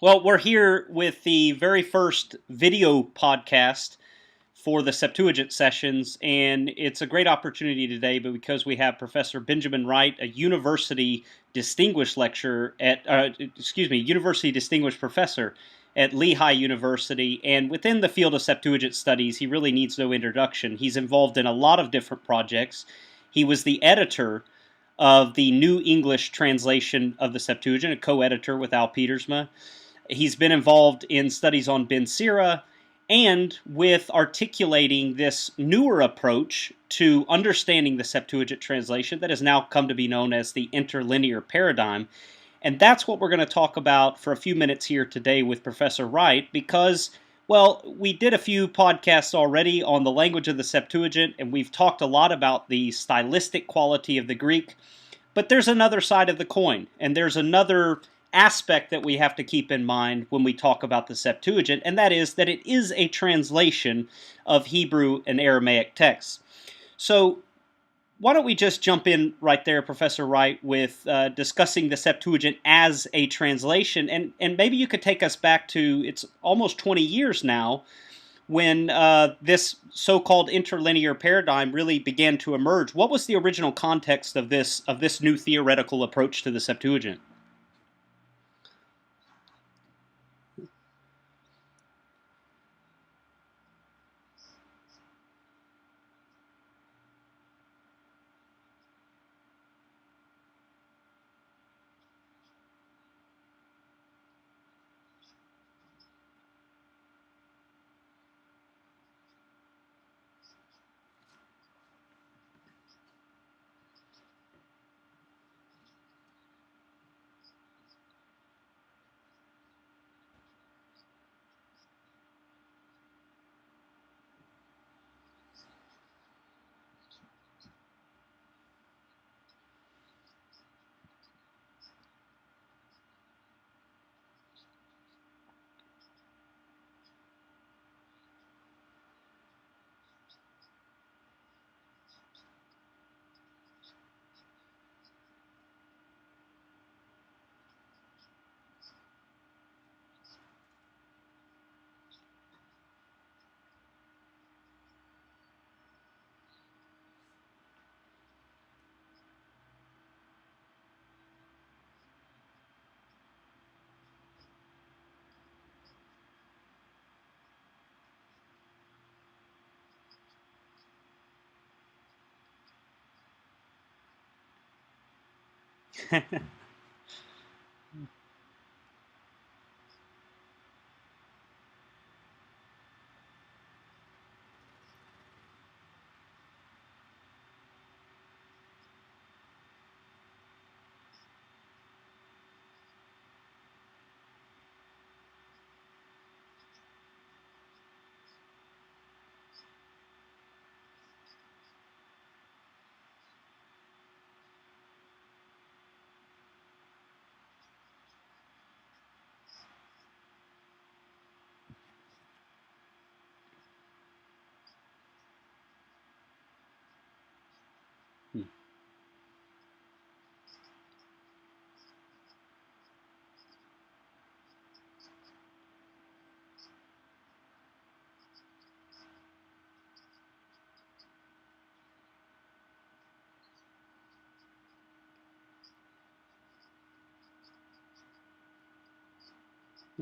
Well, we're here with the very first video podcast for the Septuagint sessions, and it's a great opportunity today, but because we have Professor Benjamin Wright, a university distinguished lecturer at, university distinguished professor at Lehigh University, and within the field of Septuagint studies, he really needs no introduction. He's involved in a lot of different projects. He was the editor of the New English translation of the Septuagint, a co-editor with Al Petersma. He's been involved in studies on Ben Sira and with articulating this newer approach to understanding the Septuagint translation that has now come to be known as the Interlinear Paradigm. And that's what we're going to talk about for a few minutes here today with Professor Wright because, well, we did a few podcasts already on the language of the Septuagint, and we've talked a lot about the stylistic quality of the Greek. But there's another side of the coin, and there's another aspect that we have to keep in mind when we talk about the Septuagint, and that is that it is a translation of Hebrew and Aramaic texts. So why don't we just jump in right there, Professor Wright, with discussing the Septuagint as a translation, and maybe you could take us back to, it's almost 20 years now, when this so-called interlinear paradigm really began to emerge. What was the original context of this new theoretical approach to the Septuagint?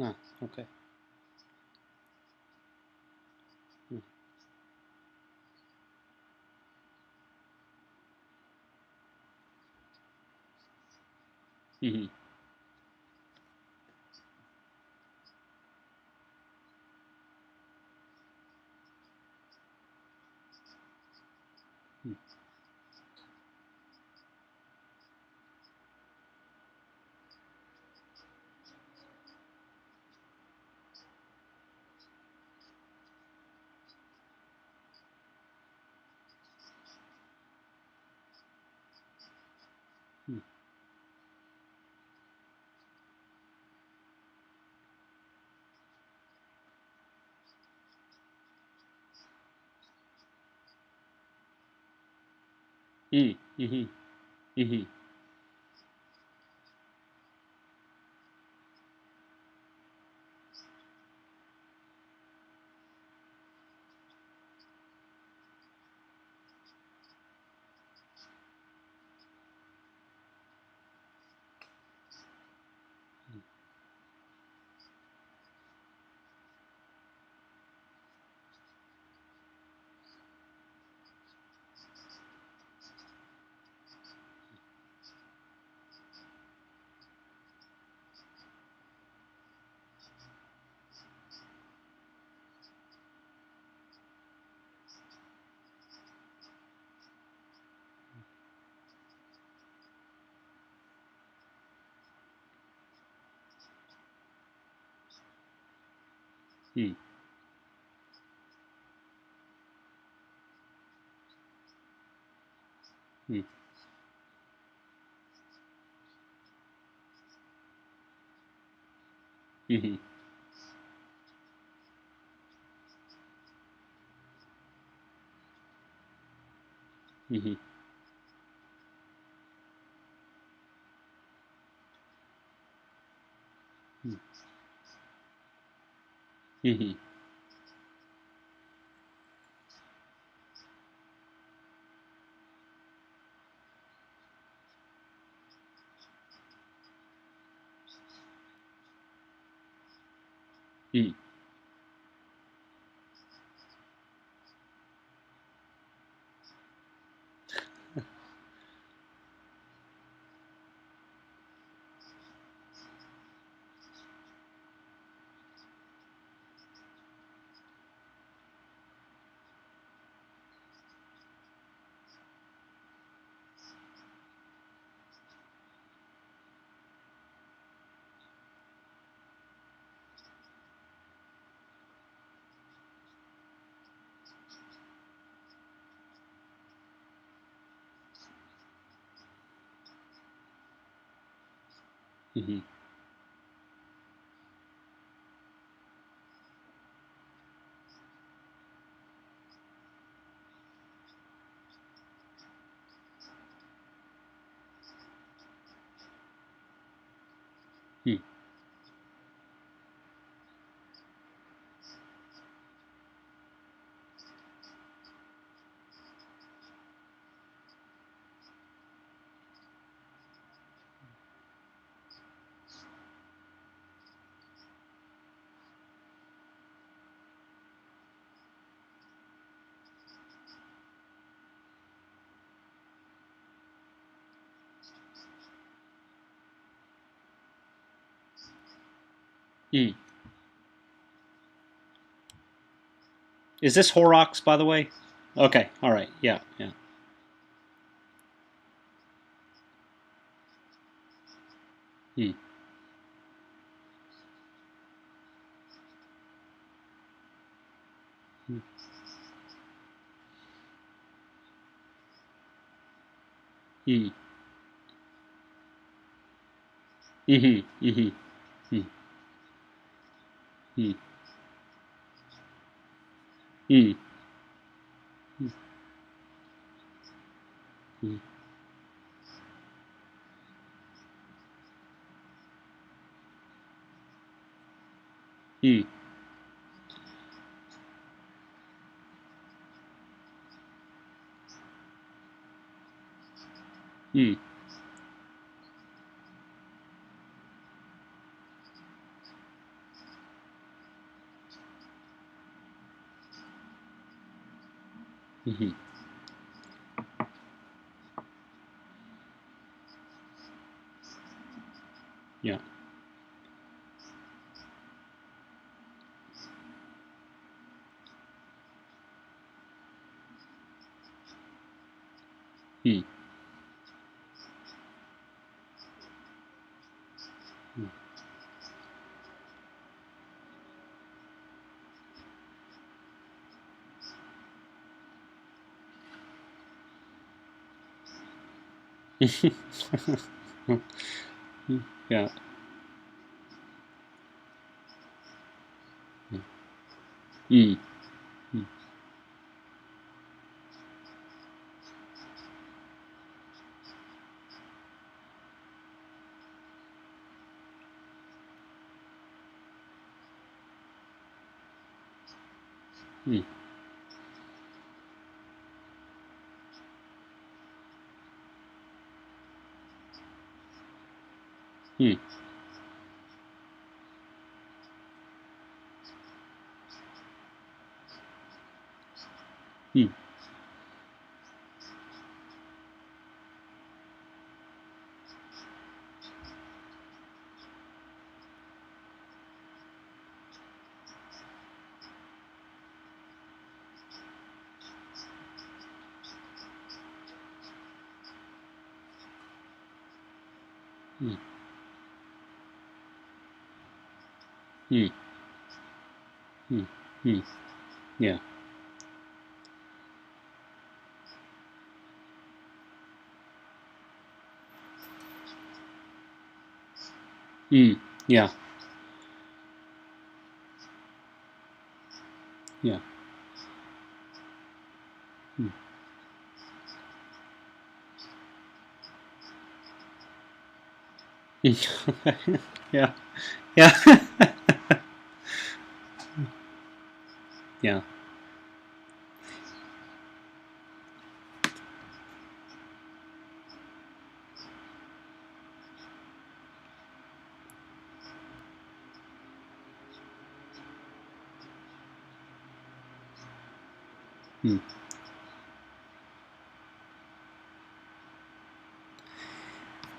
Ah, okay. Mm-hmm. Mm-hmm. Mm-hmm. Hmm. Hmm. Hmm. Hmm. Hmm. Hmm. Hmm. Hmm. Hmm. Is this Horrocks, by the way? Okay. All right. Yeah. Yeah. Hmm. Hmm. Hmm. Hmm. Hmm. Hmm. Hmm. Hmm. Hmm. Hmm. Hmm. Hmm. Yeah. Hmm. Yeah. Hmm. Hmm. Hmm. Hmm. Hmm. Hmm. Hmm. Hmm. Hmm. Yeah. Hmm. Yeah. Yeah. Hmm. Yeah. Yeah. Yeah. Hmm.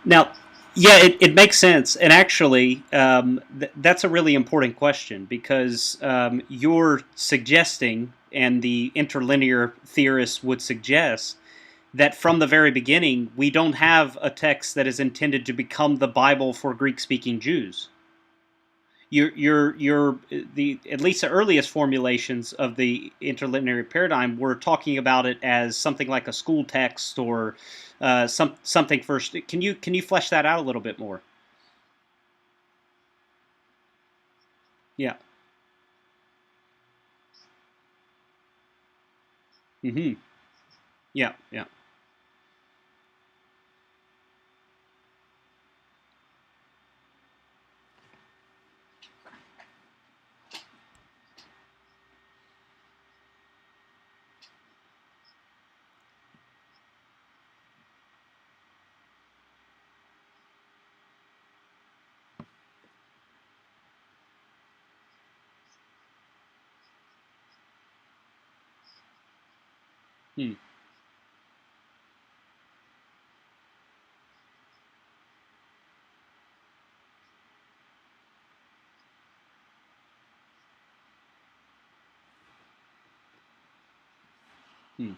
Now, yeah, it makes sense. And actually, that's a really important question because you're suggesting, and the interlinear theorists would suggest, that from the very beginning, we don't have a text that is intended to become the Bible for Greek speaking Jews. You're the at least the earliest formulations of the interlinear paradigm were talking about it as something like a school text or something first. Can you flesh that out a little bit more? Yeah. Mm-hmm. Yeah. Yeah. Mm, mm,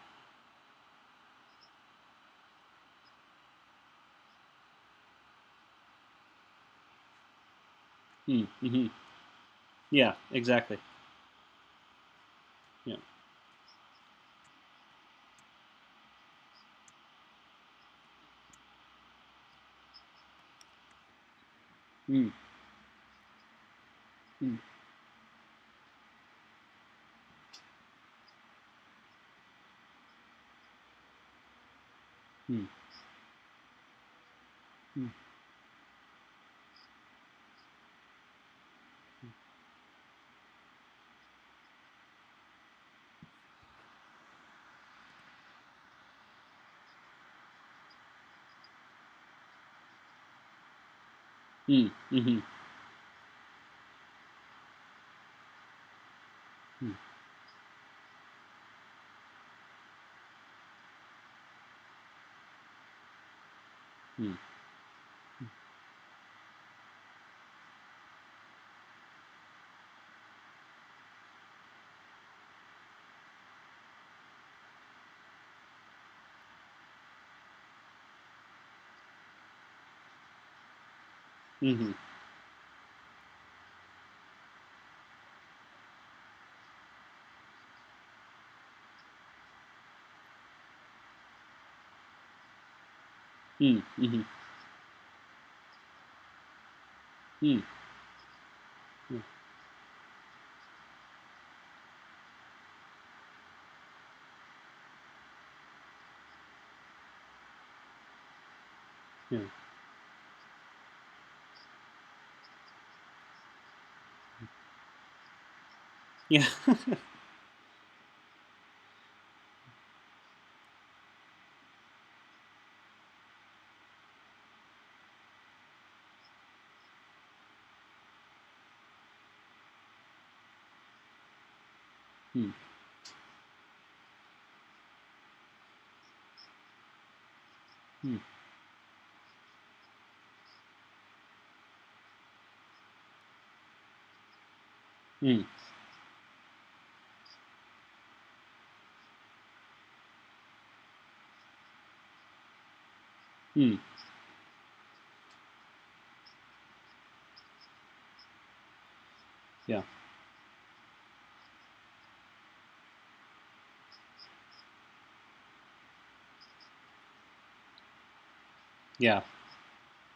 mm, mm-hmm. Yeah. Exactly. Yeah. Mm, mm, mm, mm, mm, mm-hmm. Mm, mm, mm-hmm. Mm, mm-hmm. Mm, yeah. Yeah. Yeah. Mm, mm, mm, mm, yeah. Yeah.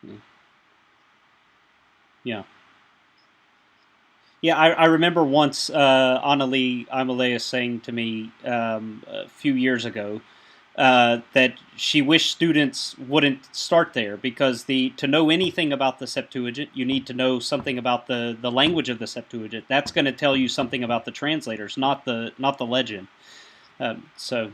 Mm. Yeah. Yeah, I remember once Annalie Amalea saying to me a few years ago that she wished students wouldn't start there because to know anything about the Septuagint, you need to know something about the language of the Septuagint. That's going to tell you something about the translators, not the legend. So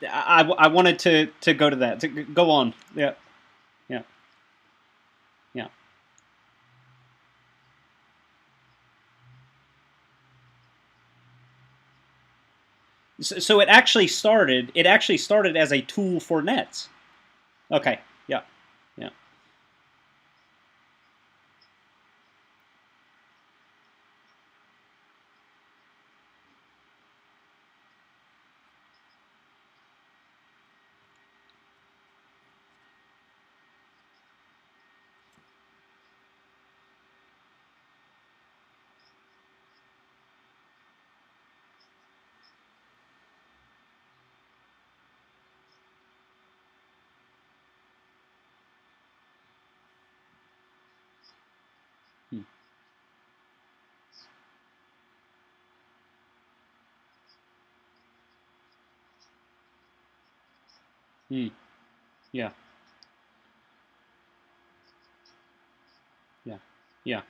I wanted to go to that. To go on. Yeah. Yeah. Yeah. So it actually started. It actually started as a tool for nets. Okay. Yeah. Yeah. Hmm. Hmm. Yeah. Yeah. Yeah.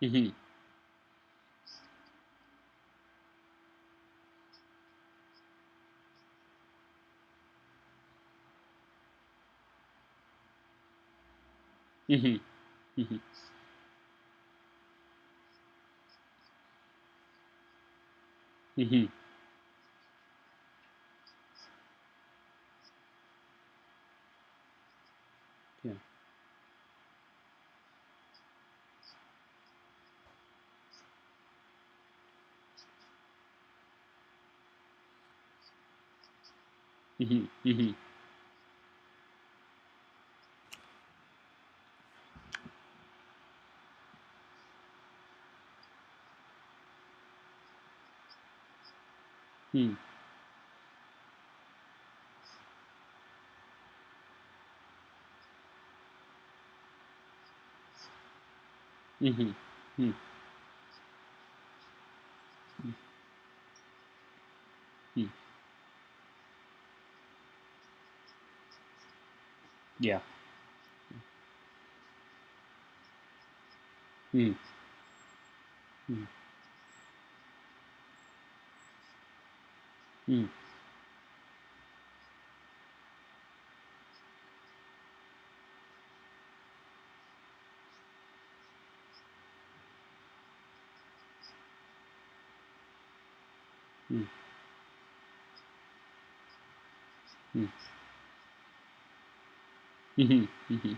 Hmm. Hmm. Hmm. Hmm. Yeah. Hmm. Hmm. Hmm. Hmm. Hmm. Hmm. Yeah. Hmm. Hmm. Hmm. Hmm. Hmm. Hmm. Hmm.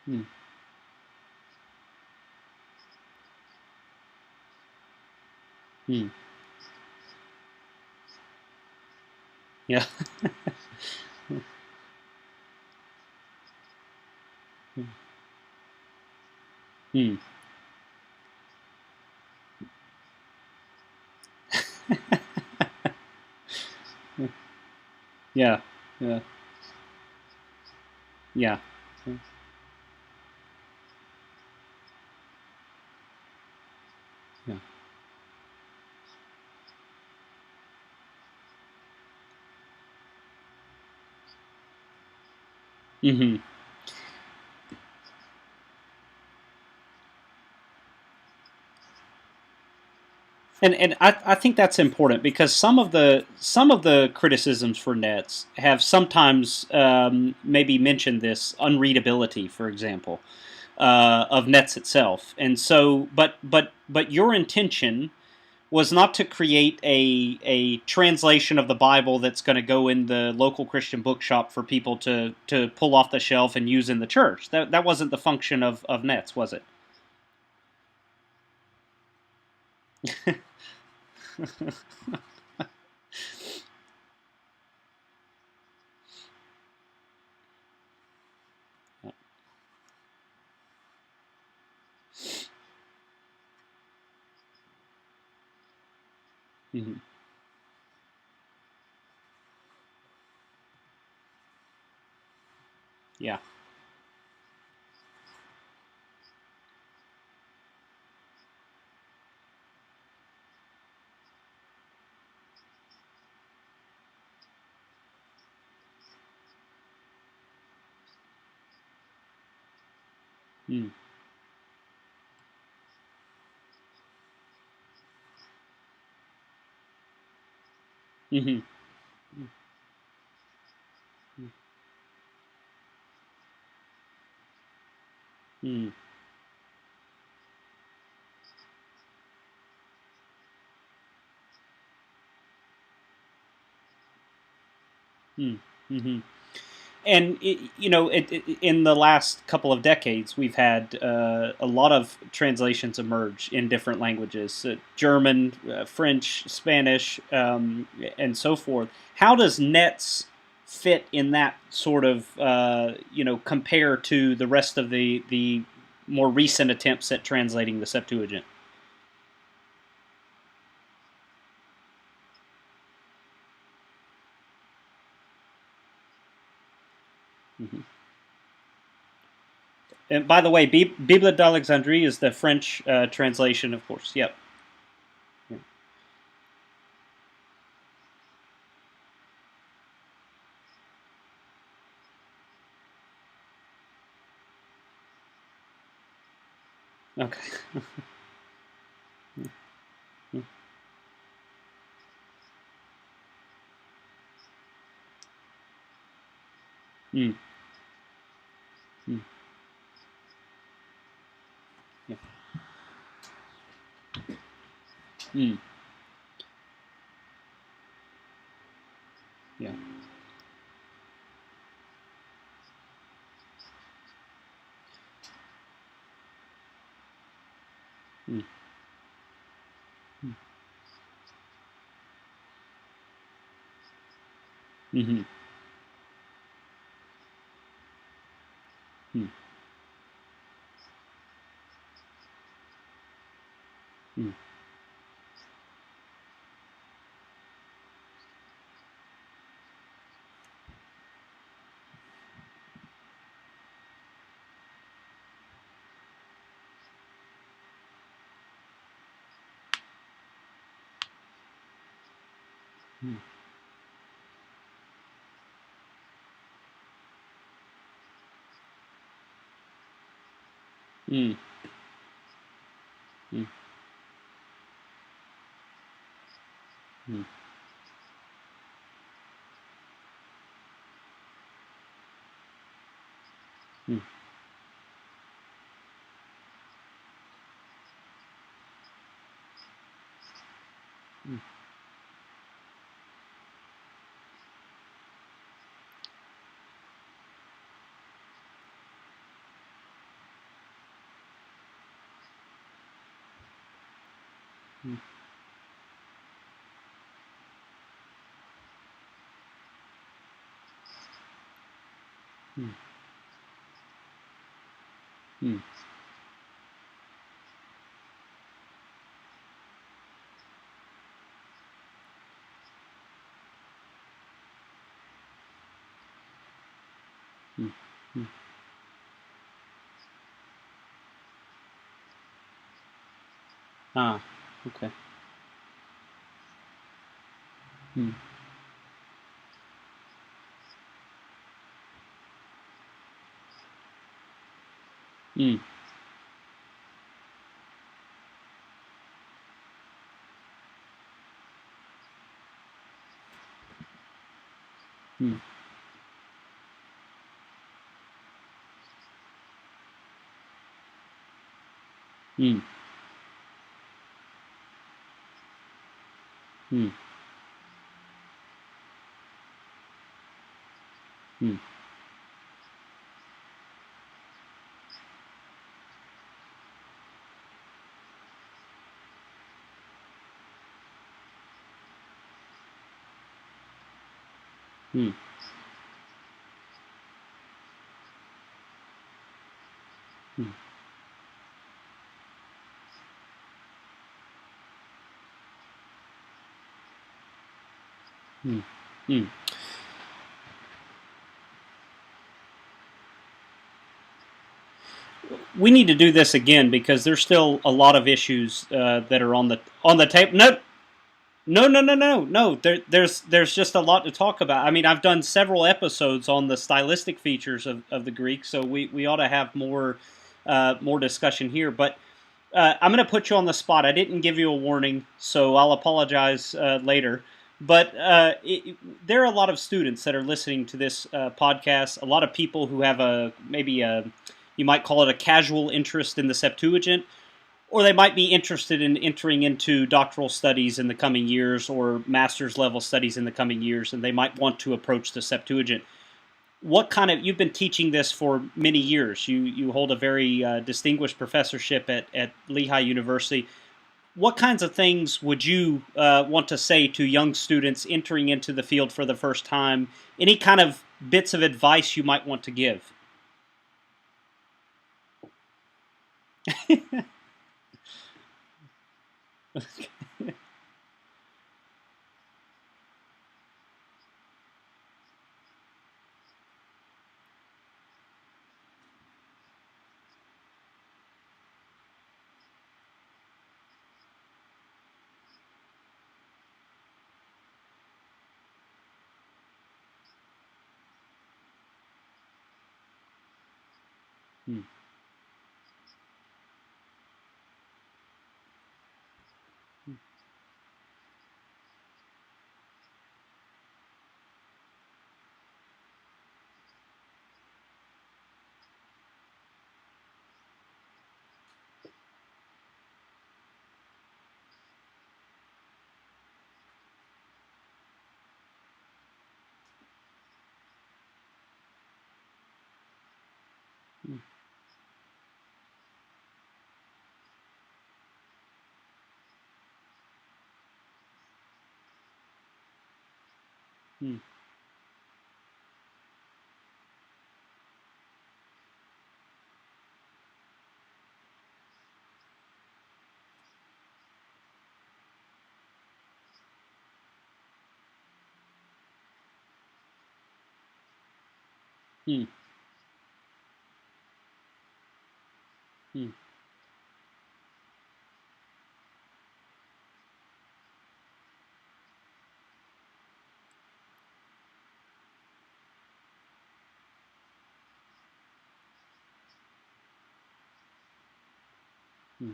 Hmm. Hmm. Yeah. Hmm. Yeah. Yeah. Yeah. Yeah. Hmm. And I think that's important because some of the criticisms for nets have sometimes maybe mentioned this unreadability, for example, of nets itself. And so, but your intention was not to create a translation of the Bible that's going to go in the local Christian bookshop for people to pull off the shelf and use in the church. That wasn't the function of nets, was it? Mhm. Yeah. Mm. Hmm. Mm. Mm. Hmm. And in the last couple of decades, we've had a lot of translations emerge in different languages: German, French, Spanish, and so forth. How does nets fit in that sort of compare to the rest of the more recent attempts at translating the Septuagint? Hmm. And by the way, Bible d'Alexandrie is the French translation, of course. Yep. Yeah. Okay. Mm. Mm. Yeah. Mm. Yeah. Mm. Mm. Mm-hmm. Mm. Mm. Mm. Mm. Mm. Mm. Mm. Mm. Mm. Mm. Mm. Mm. Mm. Ah. Okay. Mm. Mm. Hmm. Hmm. Hmm. Hmm. Hmm. Hmm. Hmm. Hmm. We need to do this again because there's still a lot of issues that are on the table. No, no, no, no, no, no. There's just a lot to talk about. I mean, I've done several episodes on the stylistic features of the Greek, so we ought to have more discussion here. But I'm going to put you on the spot. I didn't give you a warning, so I'll apologize later. But there are a lot of students that are listening to this podcast. A lot of people who have you might call it a casual interest in the Septuagint, or they might be interested in entering into doctoral studies in the coming years or master's level studies in the coming years, and they might want to approach the Septuagint. What kind of You've been teaching this for many years. You hold a very distinguished professorship at Lehigh University. What kinds of things would you want to say to young students entering into the field for the first time? Any kind of bits of advice you might want to give? Hmm. Hmm. Hmm. Hmm. Hmm. Hmm. Hmm.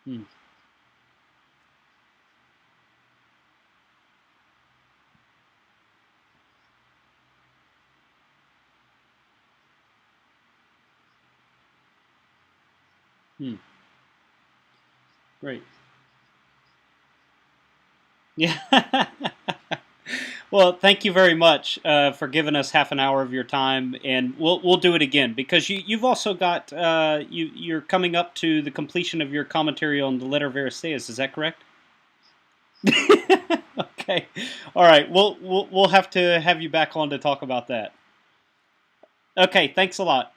Hmm. Hmm. Great. Yeah. Well, thank you very much for giving us half an hour of your time, and we'll do it again because you've also got you're coming up to the completion of your commentary on the Letter of Aristeas. Is that correct? Okay. All right. We'll have to have you back on to talk about that. Okay. Thanks a lot.